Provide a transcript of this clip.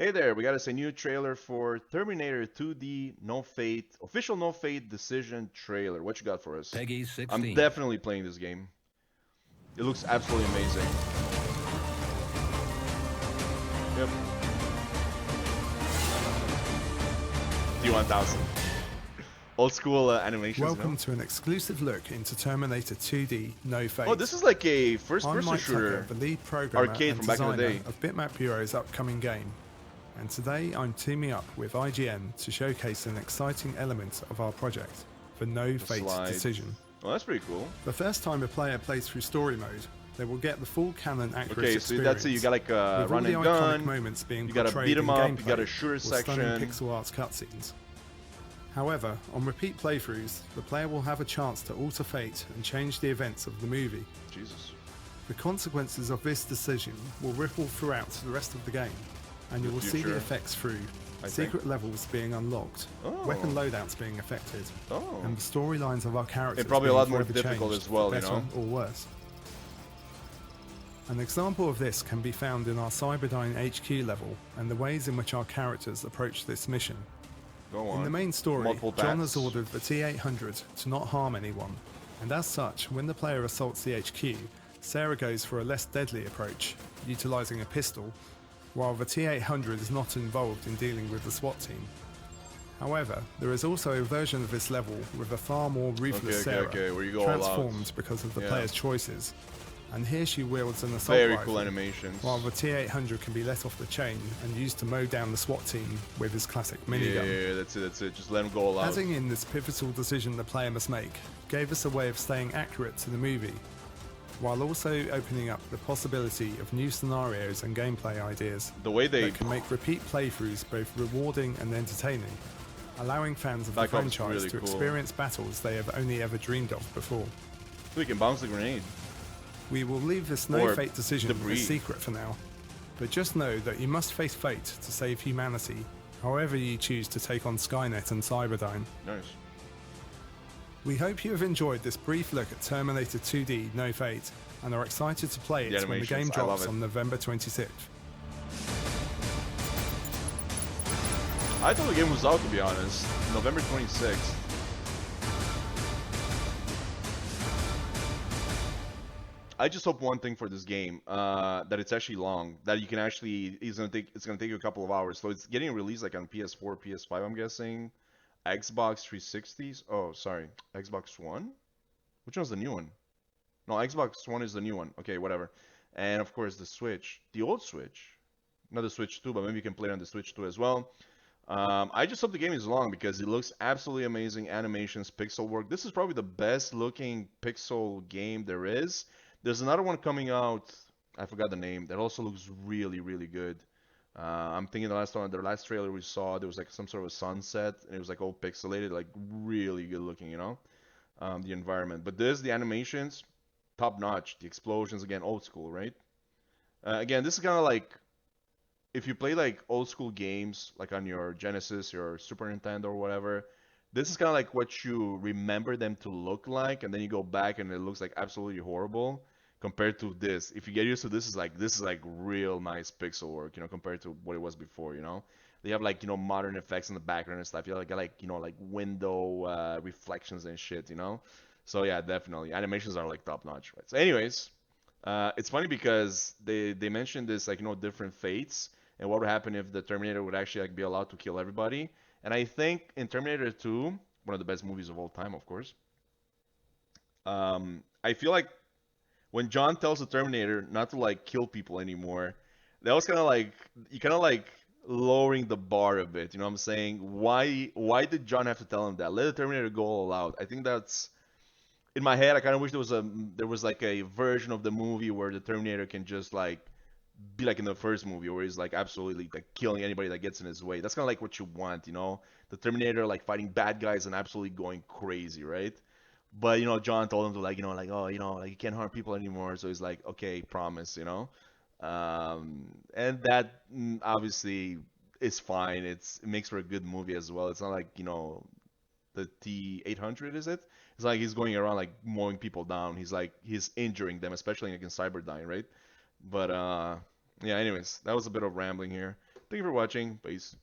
Hey there, we got us a new trailer for Terminator 2D No Fate, official No Fate decision trailer. What you got for us? Peggy I'm 16. definitely playing this game. It looks absolutely amazing. Yep. T1000. Old school animations, Welcome to an exclusive look into Terminator 2D No Oh, Fate. this is like a I'm first-person Mike Tucker, shooter the lead programmer arcade and from back in the designer day. of Bitmap Bureau's upcoming game. And today I'm teaming up with IGN to showcase an exciting element of our project, the No Fate Slide. decision. Oh, that's pretty cool. The first time a player plays through story mode, they will get the full canon accurate Okay, so experience. that's it. You got like a with run all and the iconic gun. moments being You got to portrayed beat 'em in up. gameplay You got a shooter with stunning section. pixel art cutscenes. However, on repeat playthroughs, the player will have a chance to alter fate and change the events of the movie. Jesus. The consequences of this decision will ripple throughout the rest of the game, and you The will see the future, effects through I secret levels being unlocked, Oh. weapon loadouts being affected, Oh. and the storylines of our characters probably a being lot more forever difficult changed as well, for you better know? or worse. An example of this can be found in our Cyberdyne HQ level and the ways in which our characters approach this mission. Go on. In the main story, Multiple John paths. has ordered the T-800 to not harm anyone, and as such, when the player assaults the HQ, Sarah goes for a less deadly approach, utilising a pistol, while the T-800 is not involved in dealing with the SWAT team. However, there is also a version of this level with a far more ruthless Sarah, where you go all out. transformed because of the Yeah. player's choices, and here she wields an assault Very rifle, cool animations. while the T-800 can be let off the chain and used to mow down the SWAT team with his classic minigun. Yeah, that's it. Just let him go all out. Adding in this pivotal decision the player must make gave us a way of staying accurate to the movie, while also opening up the possibility of new scenarios and gameplay ideas The way they that can make repeat playthroughs both rewarding and entertaining, allowing fans of the Black Ops is franchise really to cool. experience battles they have only ever dreamed of before. we can bounce the grenade. We will leave this Or no fate decision debris. a secret for now, but just know that you must face fate to save humanity, however you choose to take on Skynet and Cyberdyne. Nice. We hope you have enjoyed this brief look at Terminator 2D No Fate and are excited to play The it when the game animations, I love drops it. on November 26th. I thought the game was out, to be honest. November 26th. I just hope one thing for this game, that it's actually long, that you can actually, it's gonna take you a couple of hours. So it's getting released like on PS4, PS5, I'm guessing, Xbox 360s. Oh, sorry, Xbox One. Which one's the new one? No, Xbox One is the new one. Okay, whatever. And of course the Switch, the old Switch, not the Switch 2, but maybe you can play it on the Switch 2 as well. I just hope the game is long because it looks absolutely amazing. Animations, pixel work. This is probably the best looking pixel game there is. There's another one coming out. I forgot the name. That also looks really, really good. I'm thinking the last trailer we saw, there was like some sort of a sunset, and it was like all pixelated, like really good looking, you know, the environment. But the animations, top notch. The explosions, again, old school, right? Again, this is kind of like if you play like old school games, like on your Genesis, your Super Nintendo, or whatever. This is kind of like what you remember them to look like, and then you go back and it looks like absolutely horrible compared to this. If you get used to this is like real nice pixel work, you know, compared to what it was before, you know. They have like, you know, modern effects in the background and stuff. You got like, you know, like window reflections and shit, you know. So yeah, definitely animations are like top notch, right? So anyways, it's funny because they mentioned this like, you know, different fates and what would happen if the Terminator would actually like be allowed to kill everybody. And I think in Terminator 2, one of the best movies of all time, of course, I feel like when John tells the Terminator not to like kill people anymore, that was kind of like you kind of like lowering the bar a bit. You know what I'm saying? Why did John have to tell him that? Let the Terminator go all out. I think that's in my head. I kind of wish there was like a version of the movie where the Terminator can just like be like in the first movie where he's like absolutely like killing anybody that gets in his way. That's kind of like what you want, you know? The Terminator like fighting bad guys and absolutely going crazy, right? But you know, John told him to like, you know, like, oh, you know, like you can't harm people anymore. So he's like, okay, promise, you know. And that obviously is fine. It makes for a good movie as well. It's not like, you know, the T-800, is it? It's like he's going around like mowing people down. He's injuring them, especially against Cyberdyne, right? But yeah. Anyways, that was a bit of rambling here. Thank you for watching. Peace.